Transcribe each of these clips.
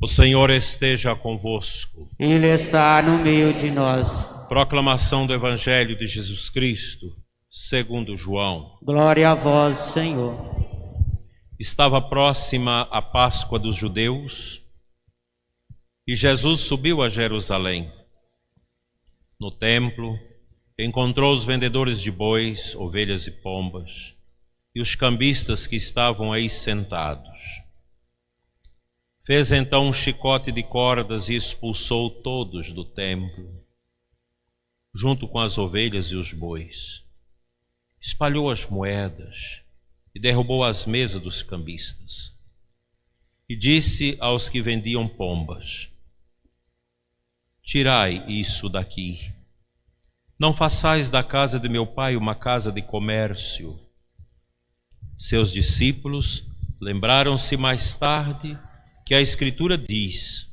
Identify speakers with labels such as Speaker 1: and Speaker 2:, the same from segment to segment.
Speaker 1: O Senhor esteja convosco.
Speaker 2: Ele está no meio de nós.
Speaker 1: Proclamação do Evangelho de Jesus Cristo, segundo João.
Speaker 2: Glória a vós, Senhor.
Speaker 1: Estava próxima a Páscoa dos judeus e Jesus subiu a Jerusalém. No templo, encontrou os vendedores de bois, ovelhas e pombas e os cambistas que estavam aí sentados. Fez então um chicote de cordas e expulsou todos do templo, junto com as ovelhas e os bois. Espalhou as moedas e derrubou as mesas dos cambistas. E disse aos que vendiam pombas: tirai isso daqui. Não façais da casa de meu pai uma casa de comércio. Seus discípulos lembraram-se mais tarde que a Escritura diz: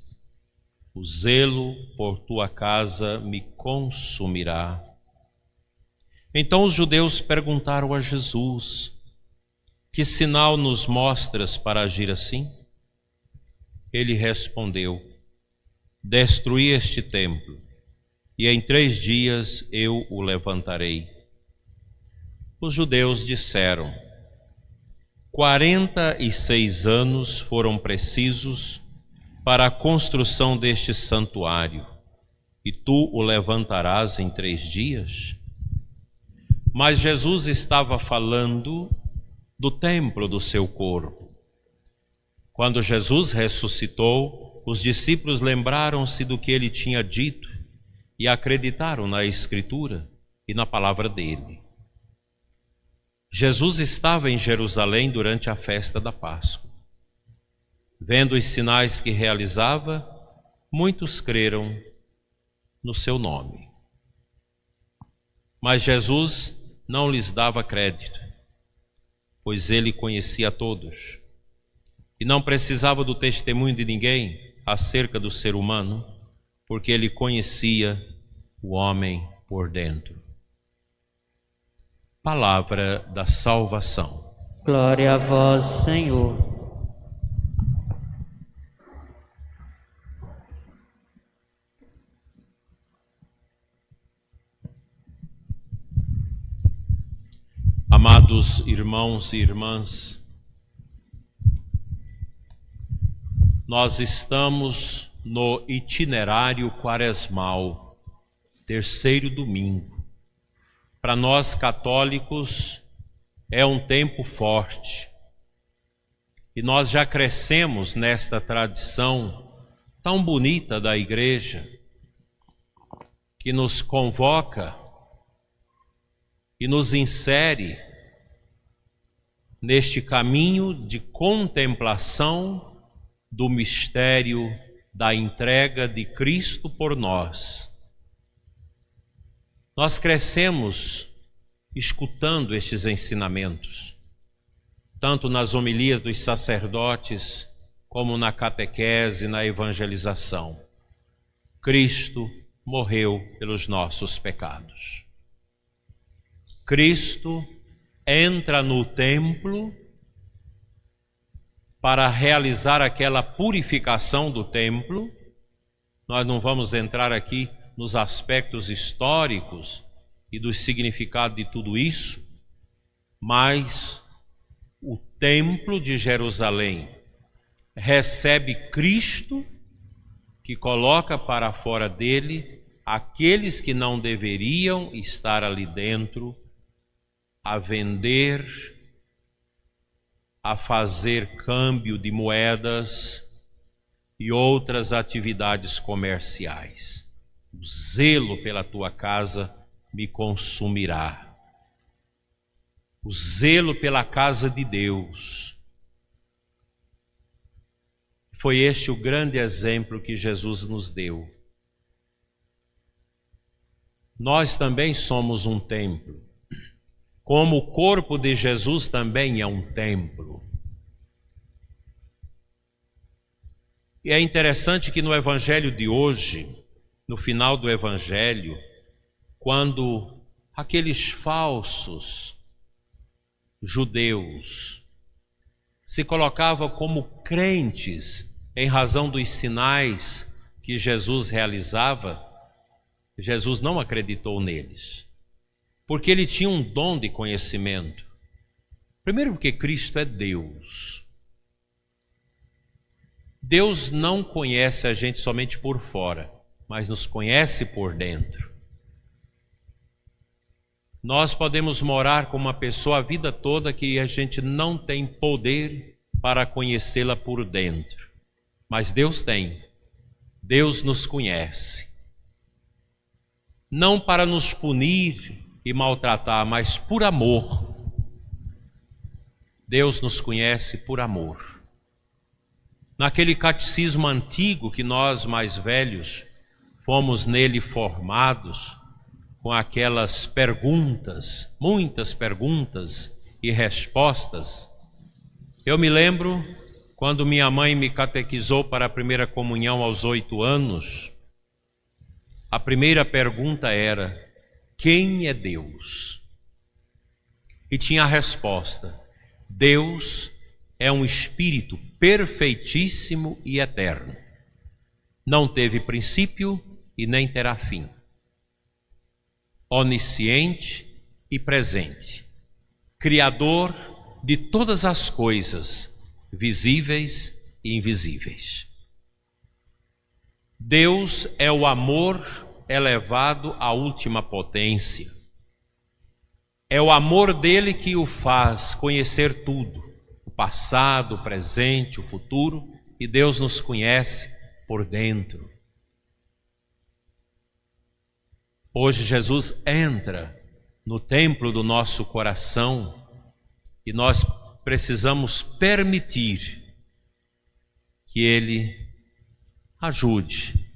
Speaker 1: o zelo por tua casa me consumirá. Então os judeus perguntaram a Jesus: que sinal nos mostras para agir assim? Ele respondeu: destruí este templo, e em 3 dias eu o levantarei. Os judeus disseram: 46 anos foram precisos para a construção deste santuário, e tu o levantarás em 3 dias? Mas Jesus estava falando do templo do seu corpo. Quando Jesus ressuscitou, os discípulos lembraram-se do que ele tinha dito e acreditaram na Escritura e na palavra dele. Jesus estava em Jerusalém durante a festa da Páscoa. Vendo os sinais que realizava, muitos creram no seu nome. Mas Jesus não lhes dava crédito, pois ele conhecia todos e não precisava do testemunho de ninguém acerca do ser humano, porque ele conhecia o homem por dentro. Palavra da salvação.
Speaker 2: Glória a vós, Senhor.
Speaker 1: Amados irmãos e irmãs, nós estamos no itinerário quaresmal, 3º domingo. Para nós católicos é um tempo forte e nós já crescemos nesta tradição tão bonita da Igreja, que nos convoca e nos insere neste caminho de contemplação do mistério da entrega de Cristo por nós. Nós crescemos escutando estes ensinamentos, tanto nas homilias dos sacerdotes, como na catequese, na evangelização. Cristo morreu pelos nossos pecados. Cristo entra no templo para realizar aquela purificação do templo. Nós não vamos entrar aqui nos aspectos históricos e do significado de tudo isso, mas o templo de Jerusalém recebe Cristo, que coloca para fora dele aqueles que não deveriam estar ali dentro, a vender, a fazer câmbio de moedas e outras atividades comerciais. O zelo pela tua casa me consumirá. O zelo pela casa de Deus. Foi este o grande exemplo que Jesus nos deu. Nós também somos um templo, como o corpo de Jesus também é um templo. E é interessante que no Evangelho de hoje, no final do Evangelho, quando aqueles falsos judeus se colocava como crentes em razão dos sinais que Jesus realizava, Jesus não acreditou neles, porque ele tinha um dom de conhecimento. Primeiro, porque Cristo é Deus. Deus não conhece a gente somente por fora, mas nos conhece por dentro. Nós podemos morar com uma pessoa a vida toda que a gente não tem poder para conhecê-la por dentro. Mas Deus tem. Deus nos conhece. Não para nos punir e maltratar, mas por amor. Deus nos conhece por amor. Naquele catecismo antigo que nós mais velhos fomos nele formados, com aquelas perguntas, muitas perguntas e respostas. Eu me lembro quando minha mãe me catequizou para a primeira comunhão aos 8 anos, a primeira pergunta era: quem é Deus? E tinha a resposta: Deus é um Espírito perfeitíssimo e eterno. Não teve princípio e nem terá fim. Onisciente e presente, Criador de todas as coisas, visíveis e invisíveis. Deus é o amor elevado à última potência. É o amor dele que o faz conhecer tudo, o passado, o presente, o futuro, e Deus nos conhece por dentro. Hoje Jesus entra no templo do nosso coração e nós precisamos permitir que Ele ajude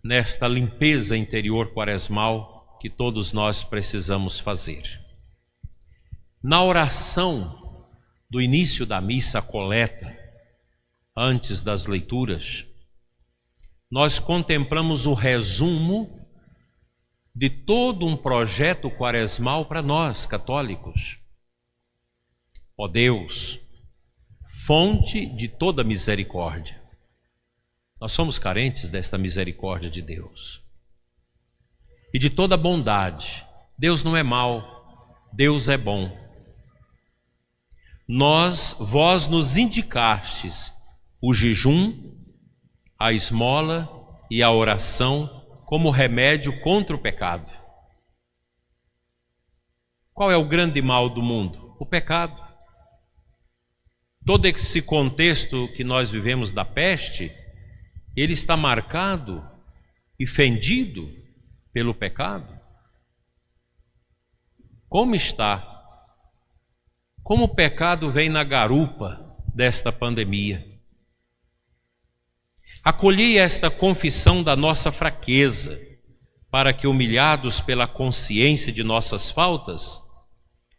Speaker 1: nesta limpeza interior quaresmal que todos nós precisamos fazer. Na oração do início da missa, a coleta, antes das leituras, nós contemplamos o resumo de todo um projeto quaresmal para nós, católicos. Ó Deus, fonte de toda misericórdia. Nós somos carentes desta misericórdia de Deus. E de toda bondade. Deus não é mau, Deus é bom. Vós nos indicastes o jejum, a esmola e a oração como remédio contra o pecado. Qual é o grande mal do mundo? O pecado. Todo esse contexto que nós vivemos da peste, ele está marcado e fendido pelo pecado. Como está? Como o pecado vem na garupa desta pandemia? Acolhei esta confissão da nossa fraqueza, para que, humilhados pela consciência de nossas faltas,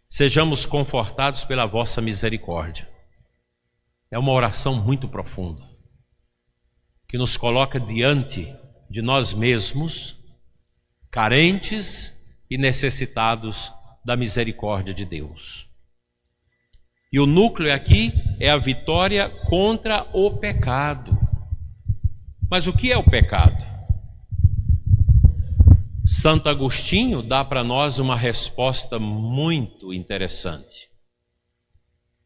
Speaker 1: sejamos confortados pela vossa misericórdia. É uma oração muito profunda, que nos coloca diante de nós mesmos, carentes e necessitados da misericórdia de Deus. E o núcleo aqui é a vitória contra o pecado. Mas o que é o pecado? Santo Agostinho dá para nós uma resposta muito interessante.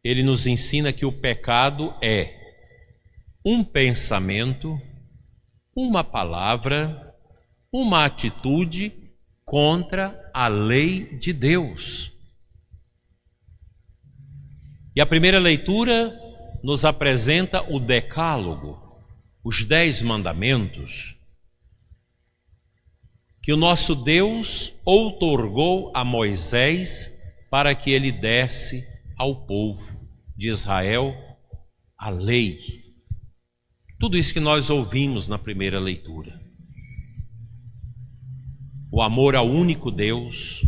Speaker 1: Ele nos ensina que o pecado é um pensamento, uma palavra, uma atitude contra a lei de Deus. E a primeira leitura nos apresenta o Decálogo, os 10 mandamentos, que o nosso Deus outorgou a Moisés para que ele desse ao povo de Israel a lei. Tudo isso que nós ouvimos na primeira leitura. O amor ao único Deus,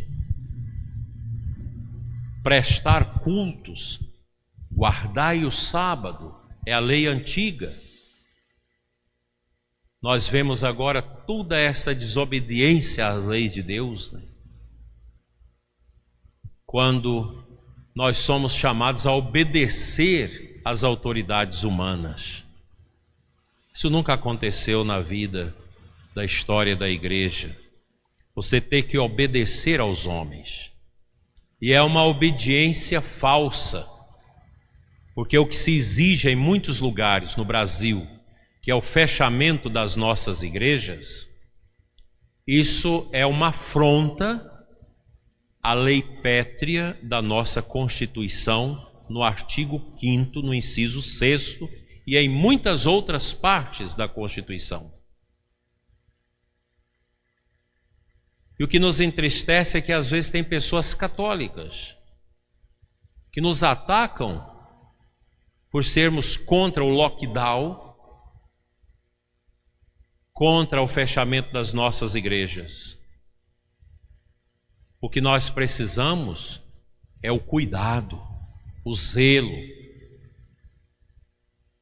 Speaker 1: prestar cultos, guardai o sábado, é a lei antiga. Nós vemos agora toda essa desobediência à lei de Deus, né? Quando nós somos chamados a obedecer às autoridades humanas. Isso nunca aconteceu na vida da história da igreja. Você ter que obedecer aos homens. E é uma obediência falsa, porque o que se exige em muitos lugares no Brasil, que é o fechamento das nossas igrejas, isso é uma afronta à lei pétrea da nossa Constituição, no artigo 5º, no inciso 6º, e em muitas outras partes da Constituição. E o que nos entristece é que às vezes tem pessoas católicas que nos atacam por sermos contra o lockdown, contra o fechamento das nossas igrejas. O que nós precisamos é o cuidado, o zelo.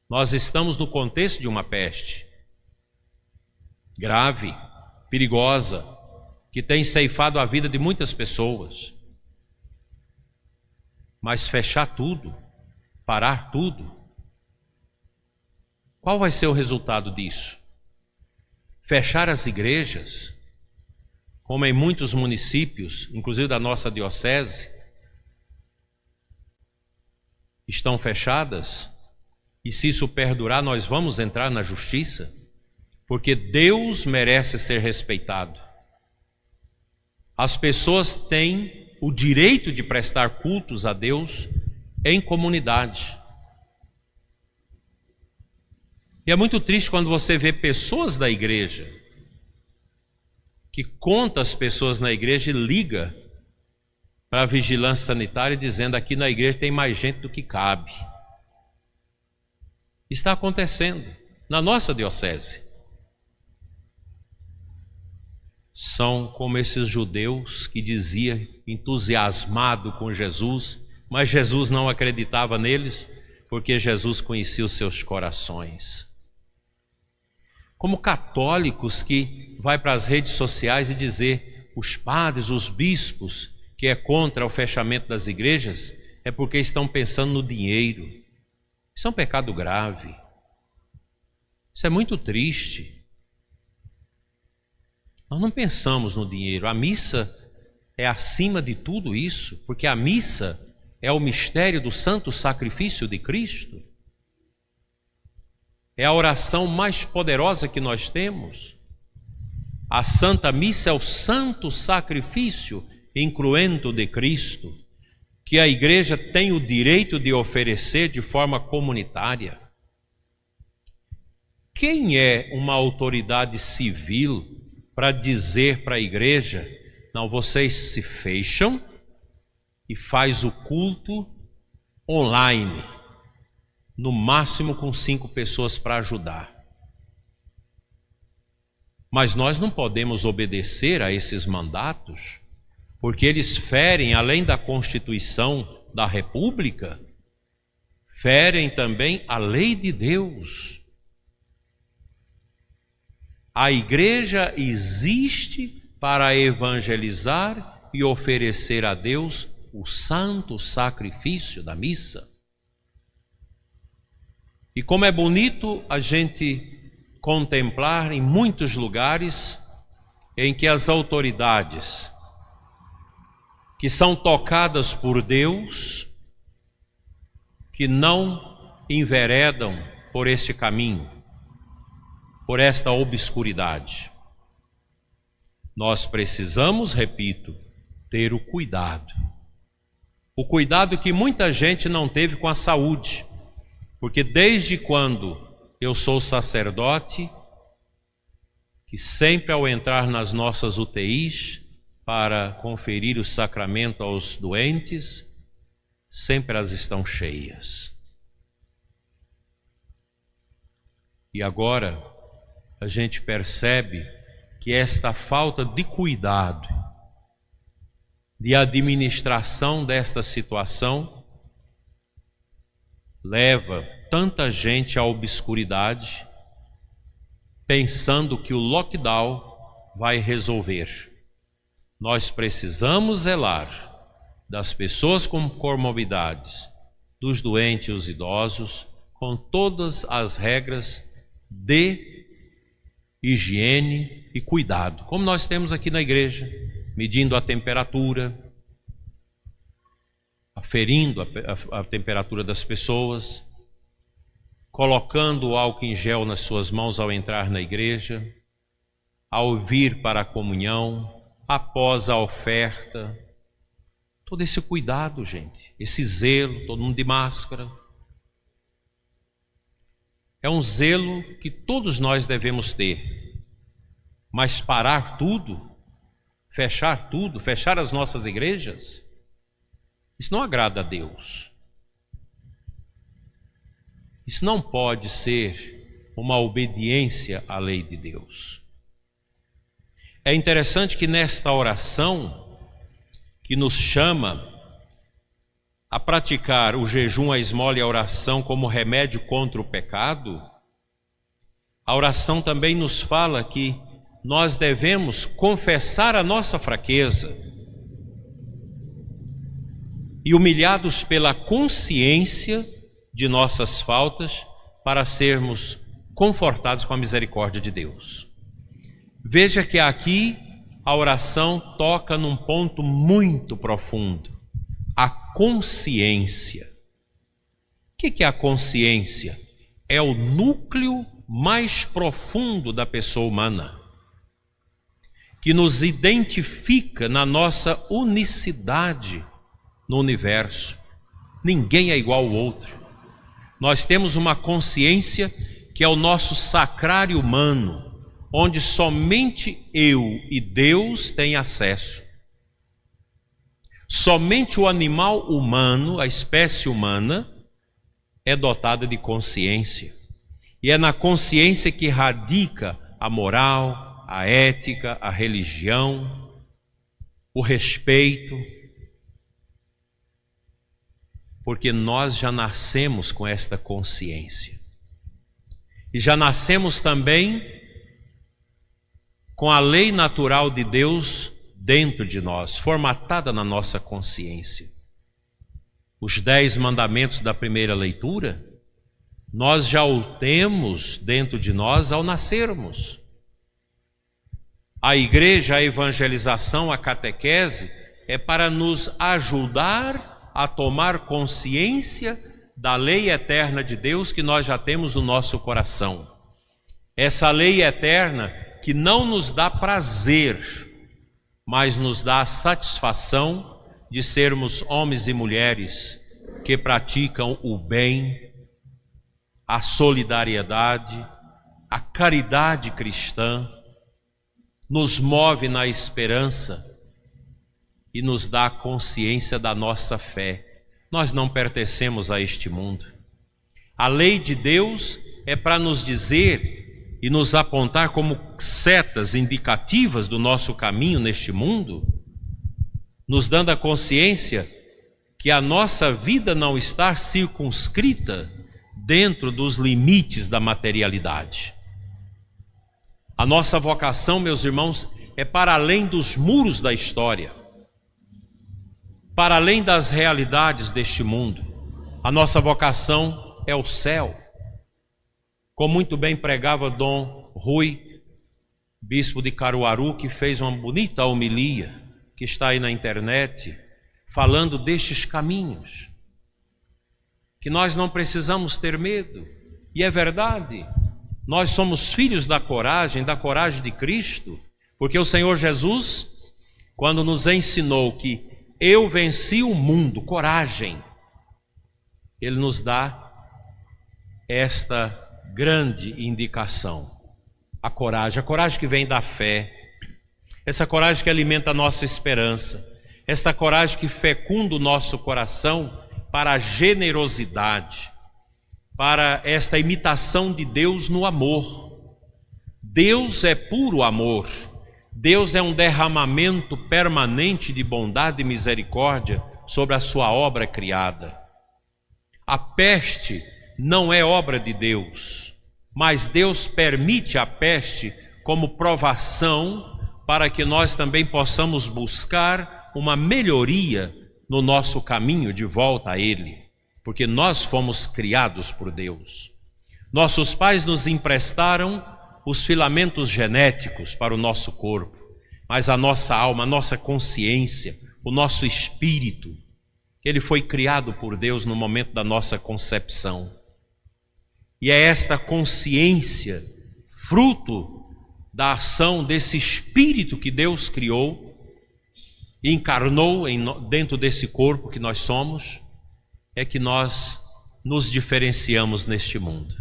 Speaker 1: Nós estamos no contexto de uma peste grave, perigosa, que tem ceifado a vida de muitas pessoas. Mas fechar tudo, parar tudo, qual vai ser o resultado disso? Fechar as igrejas, como em muitos municípios, inclusive da nossa diocese, estão fechadas, e se isso perdurar, nós vamos entrar na justiça, porque Deus merece ser respeitado. As pessoas têm o direito de prestar cultos a Deus em comunidade. E é muito triste quando você vê pessoas da igreja que conta as pessoas na igreja e liga para a vigilância sanitária dizendo: aqui na igreja tem mais gente do que cabe. Está acontecendo na nossa diocese. São como esses judeus que diziam, entusiasmado com Jesus, mas Jesus não acreditava neles, porque Jesus conhecia os seus corações. Como católicos que vai para as redes sociais e dizer os padres, os bispos, que é contra o fechamento das igrejas, é porque estão pensando no dinheiro. Isso é um pecado grave. Isso é muito triste. Nós não pensamos no dinheiro. A missa é acima de tudo isso, porque a missa é o mistério do santo sacrifício de Cristo. É a oração mais poderosa que nós temos. A Santa Missa é o santo sacrifício incruento de Cristo, que a igreja tem o direito de oferecer de forma comunitária. Quem é uma autoridade civil para dizer para a igreja: não, vocês se fecham e faz o culto online, no máximo com 5 pessoas para ajudar? Mas nós não podemos obedecer a esses mandatos, porque eles ferem, além da Constituição da República, ferem também a lei de Deus. A igreja existe para evangelizar e oferecer a Deus o santo sacrifício da missa. E como é bonito a gente contemplar em muitos lugares em que as autoridades que são tocadas por Deus, que não enveredam por este caminho, por esta obscuridade. Nós precisamos, repito, ter o cuidado que muita gente não teve com a saúde, porque desde quando eu sou sacerdote, que sempre ao entrar nas nossas UTIs para conferir o sacramento aos doentes, sempre elas estão cheias. E agora a gente percebe que esta falta de cuidado, de administração desta situação, leva tanta gente à obscuridade, pensando que o lockdown vai resolver. Nós precisamos zelar das pessoas com comorbidades, dos doentes e os idosos, com todas as regras de higiene e cuidado, como nós temos aqui na igreja, medindo a temperatura, aferindo a temperatura das pessoas, colocando o álcool em gel nas suas mãos ao entrar na igreja, ao vir para a comunhão, após a oferta. Todo esse cuidado, gente, esse zelo, todo mundo de máscara. É um zelo que todos nós devemos ter. Mas parar tudo, fechar as nossas igrejas, isso não agrada a Deus. Isso não pode ser uma obediência à lei de Deus. É interessante que nesta oração, que nos chama a praticar o jejum, a esmola e a oração como remédio contra o pecado, a oração também nos fala que nós devemos confessar a nossa fraqueza e, humilhados pela consciência de nossas faltas, para sermos confortados com a misericórdia de Deus. Veja que aqui a oração toca num ponto muito profundo, a consciência. O que é a consciência? É o núcleo mais profundo da pessoa humana, que nos identifica na nossa unicidade no universo. Ninguém é igual ao outro. Nós temos uma consciência que é o nosso sacrário humano, onde somente eu e Deus têm acesso. Somente o animal humano, a espécie humana, é dotada de consciência. E é na consciência que radica a moral, a ética, a religião, o respeito. Porque nós já nascemos com esta consciência. E já nascemos também com a lei natural de Deus dentro de nós, formatada na nossa consciência. Os 10 mandamentos da primeira leitura, nós já o temos dentro de nós ao nascermos. A igreja, a evangelização, a catequese é para nos ajudar a tomar consciência da lei eterna de Deus que nós já temos no nosso coração. Essa lei eterna que não nos dá prazer, mas nos dá a satisfação de sermos homens e mulheres que praticam o bem, a solidariedade, a caridade cristã, nos move na esperança e nos dá a consciência da nossa fé. Nós não pertencemos a este mundo. A lei de Deus é para nos dizer e nos apontar como setas indicativas do nosso caminho neste mundo, nos dando a consciência que a nossa vida não está circunscrita dentro dos limites da materialidade. A nossa vocação, meus irmãos, é para além dos muros da história, para além das realidades deste mundo. A nossa vocação é o céu. Como muito bem pregava Dom Rui, bispo de Caruaru, que fez uma bonita homilia, que está aí na internet, falando destes caminhos, que nós não precisamos ter medo. E é verdade, nós somos filhos da coragem de Cristo, porque o Senhor Jesus, quando nos ensinou que eu venci o mundo, coragem, Ele nos dá esta grande indicação, a coragem que vem da fé, essa coragem que alimenta a nossa esperança, esta coragem que fecunda o nosso coração para a generosidade, para esta imitação de Deus no amor. Deus é puro amor, Deus é um derramamento permanente de bondade e misericórdia sobre a sua obra criada. A peste não é obra de Deus, mas Deus permite a peste como provação para que nós também possamos buscar uma melhoria no nosso caminho de volta a Ele. porque nós fomos criados por Deus. Nossos pais nos emprestaram os filamentos genéticos para o nosso corpo, mas a nossa alma, a nossa consciência, o nosso espírito, ele foi criado por Deus no momento da nossa concepção. E é esta consciência, fruto da ação desse espírito que Deus criou e encarnou dentro desse corpo que nós somos, é que nós nos diferenciamos neste mundo.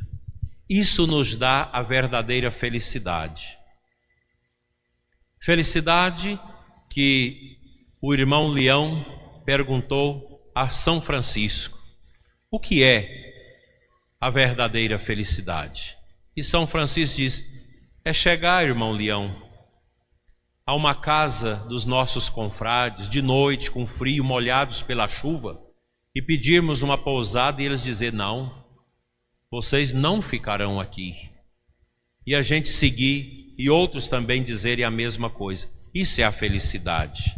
Speaker 1: Isso nos dá a verdadeira felicidade. Felicidade que o irmão Leão perguntou a São Francisco: o que é a verdadeira felicidade? E São Francisco diz: é chegar, irmão Leão, a uma casa dos nossos confrades, de noite, com frio, molhados pela chuva, e pedirmos uma pousada e eles dizer: não, vocês não ficarão aqui. E a gente seguir e outros também dizerem a mesma coisa. Isso é a felicidade.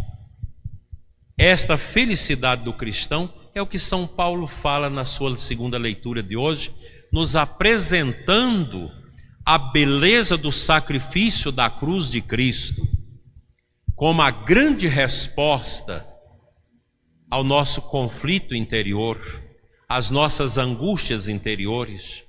Speaker 1: Esta felicidade do cristão é o que São Paulo fala na sua segunda leitura de hoje, nos apresentando a beleza do sacrifício da cruz de Cristo como a grande resposta ao nosso conflito interior, às nossas angústias interiores,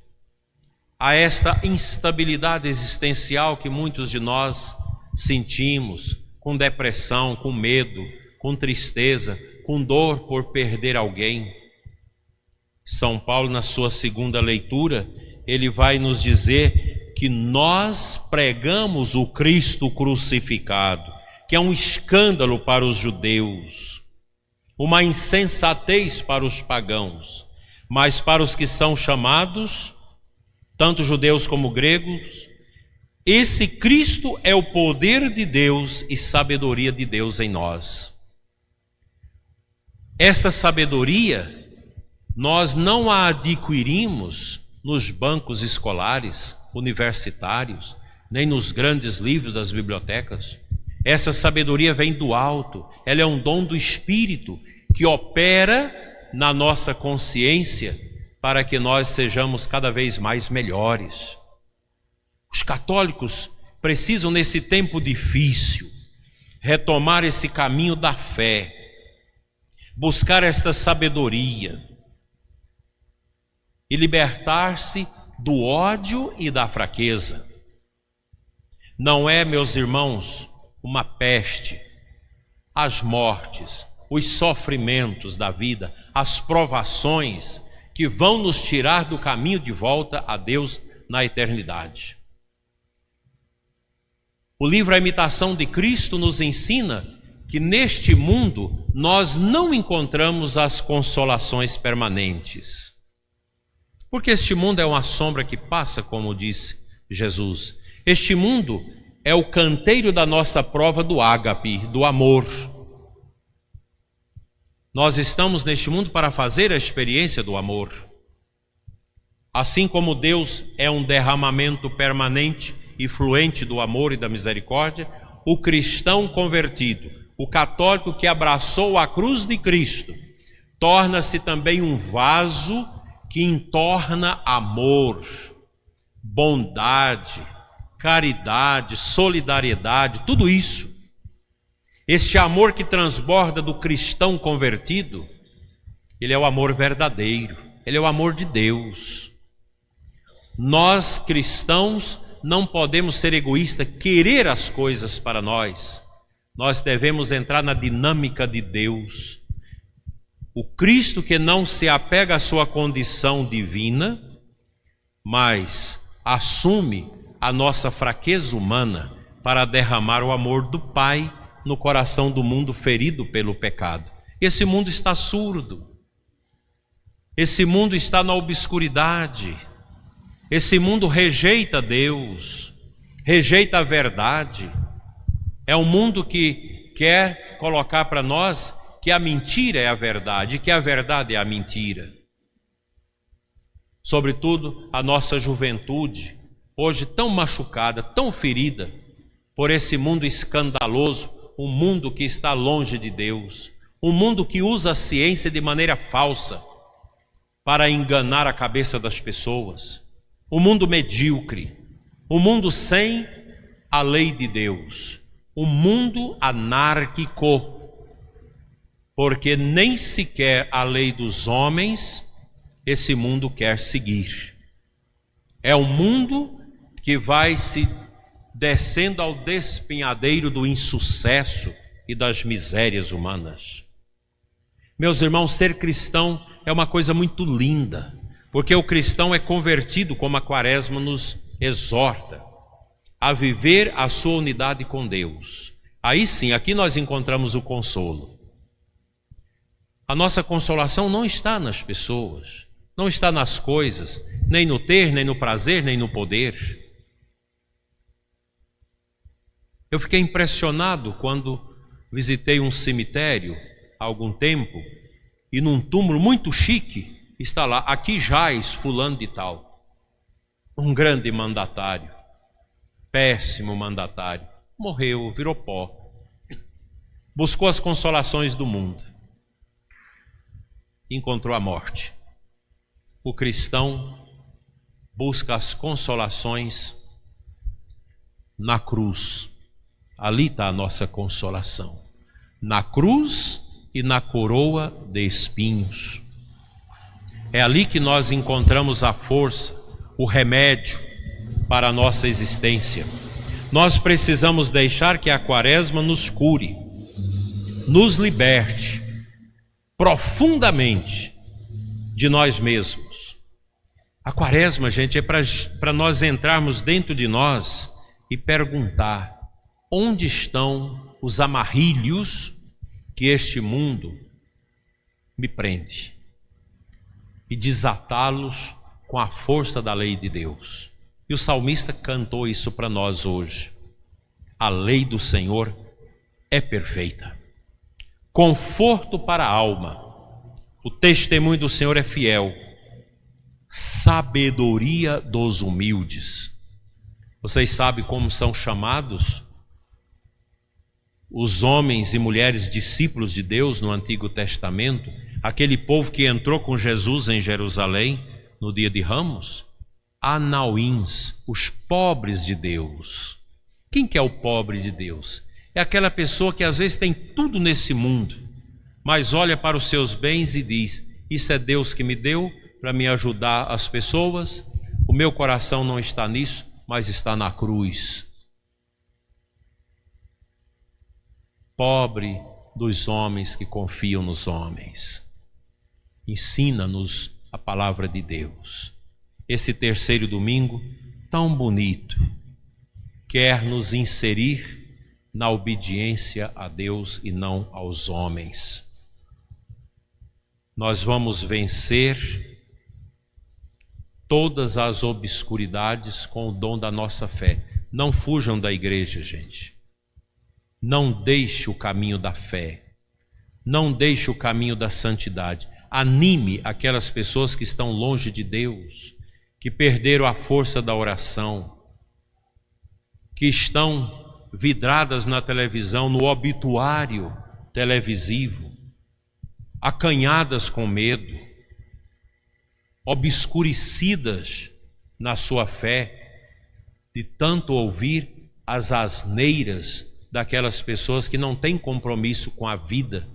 Speaker 1: a esta instabilidade existencial que muitos de nós sentimos, com depressão, com medo, com tristeza, com dor por perder alguém. São Paulo, na sua segunda leitura, ele vai nos dizer que nós pregamos o Cristo crucificado, que é um escândalo para os judeus, uma insensatez para os pagãos, mas para os que são chamados, tanto judeus como gregos, esse Cristo é o poder de Deus e sabedoria de Deus em nós. Esta sabedoria nós não a adquirimos nos bancos escolares, universitários, nem nos grandes livros das bibliotecas. Essa sabedoria vem do alto, ela é um dom do Espírito que opera na nossa consciência para que nós sejamos cada vez mais melhores. Os católicos precisam, nesse tempo difícil, retomar esse caminho da fé, buscar esta sabedoria e libertar-se do ódio e da fraqueza. Não é, meus irmãos, uma peste, as mortes, os sofrimentos da vida, as provações que vão nos tirar do caminho de volta a Deus na eternidade. O livro A Imitação de Cristo nos ensina que neste mundo nós não encontramos as consolações permanentes. Porque este mundo é uma sombra que passa, como disse Jesus. Este mundo é o canteiro da nossa prova do ágape, do amor. Nós estamos neste mundo para fazer a experiência do amor. Assim como Deus é um derramamento permanente e fluente do amor e da misericórdia, o cristão convertido, o católico que abraçou a cruz de Cristo, torna-se também um vaso que entorna amor, bondade, caridade, solidariedade, tudo isso. Este amor que transborda do cristão convertido, ele é o amor verdadeiro, ele é o amor de Deus. Nós cristãos não podemos ser egoístas, querer as coisas para nós. Nós devemos entrar na dinâmica de Deus. O Cristo que não se apega à sua condição divina, mas assume a nossa fraqueza humana para derramar o amor do Pai no coração do mundo ferido pelo pecado. Esse mundo está surdo. Esse mundo está na obscuridade. Esse mundo rejeita Deus, rejeita a verdade. É um mundo que quer colocar para nós que a mentira é a verdade, que a verdade é a mentira. Sobretudo a nossa juventude, hoje tão machucada, tão ferida por esse mundo escandaloso, um mundo que está longe de Deus, um mundo que usa a ciência de maneira falsa, para enganar a cabeça das pessoas. O mundo medíocre, o mundo sem a lei de Deus, o mundo anárquico, porque nem sequer a lei dos homens esse mundo quer seguir. É um mundo que vai se descendo ao despenhadeiro do insucesso e das misérias humanas. Meus irmãos, ser cristão é uma coisa muito linda, porque o cristão é convertido, como a Quaresma nos exorta, a viver a sua unidade com Deus. Aí sim, aqui nós encontramos o consolo. A nossa consolação não está nas pessoas, não está nas coisas, nem no ter, nem no prazer, nem no poder. Eu fiquei impressionado quando visitei um cemitério há algum tempo e num túmulo muito chique está lá: aqui jaz fulano de tal. Um grande mandatário, péssimo mandatário, morreu, virou pó, buscou as consolações do mundo, encontrou a morte. O cristão busca as consolações na cruz. Ali está a nossa consolação, na cruz e na coroa de espinhos. É ali que nós encontramos a força, o remédio para a nossa existência. Nós precisamos deixar que a Quaresma nos cure, nos liberte profundamente de nós mesmos. A Quaresma, gente, é para nós entrarmos dentro de nós e perguntar: onde estão os amarrilhos que este mundo me prende? E desatá-los com a força da lei de Deus. E o salmista cantou isso para nós hoje. A lei do Senhor é perfeita, conforto para a alma. O testemunho do Senhor é fiel, sabedoria dos humildes. Vocês sabem como são chamados os homens e mulheres discípulos de Deus no Antigo Testamento? Aquele povo que entrou com Jesus em Jerusalém no dia de Ramos? Anauins, os pobres de Deus. Quem que é o pobre de Deus? É aquela pessoa que às vezes tem tudo nesse mundo, mas olha para os seus bens e diz: isso é Deus que me deu para me ajudar as pessoas, o meu coração não está nisso, mas está na cruz. Pobre dos homens que confiam nos homens. Ensina-nos a palavra de Deus. Esse terceiro domingo, tão bonito, quer nos inserir na obediência a Deus e não aos homens. Nós vamos vencer todas as obscuridades com o dom da nossa fé. Não fujam da igreja, gente. Não deixe o caminho da fé. Não deixe o caminho da santidade. Anime aquelas pessoas que estão longe de Deus, que perderam a força da oração, que estão vidradas na televisão, no obituário televisivo, acanhadas com medo, obscurecidas na sua fé, de tanto ouvir as asneiras daquelas pessoas que não têm compromisso com a vida,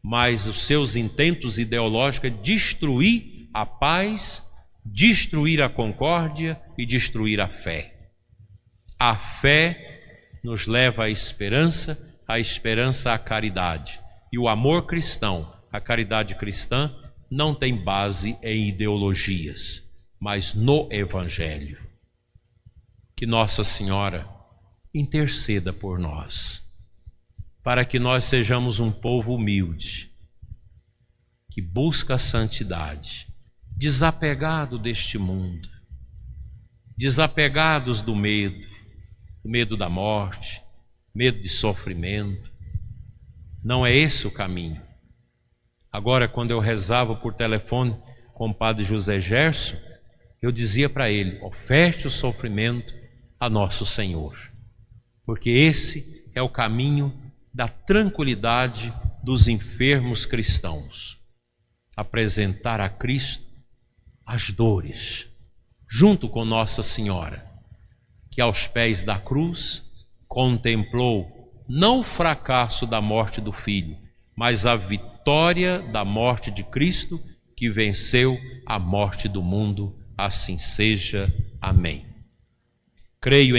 Speaker 1: mas os seus intentos ideológicos é destruir a paz, destruir a concórdia e destruir a fé. A fé nos leva à esperança, a esperança à caridade. E o amor cristão, a caridade cristã, não tem base em ideologias, mas no Evangelho. Que Nossa Senhora interceda por nós, para que nós sejamos um povo humilde, que busca a santidade, desapegado deste mundo, desapegados do medo da morte, medo de sofrimento. Não é esse o caminho. Agora, quando eu rezava por telefone com o padre José Gerson, eu dizia para ele: oferte o sofrimento a nosso Senhor, porque esse é o caminho da tranquilidade dos enfermos cristãos. Apresentar a Cristo as dores, junto com Nossa Senhora, que aos pés da cruz contemplou não o fracasso da morte do Filho, mas a vitória da morte de Cristo, que venceu a morte do mundo. Assim seja. Amém. Creio em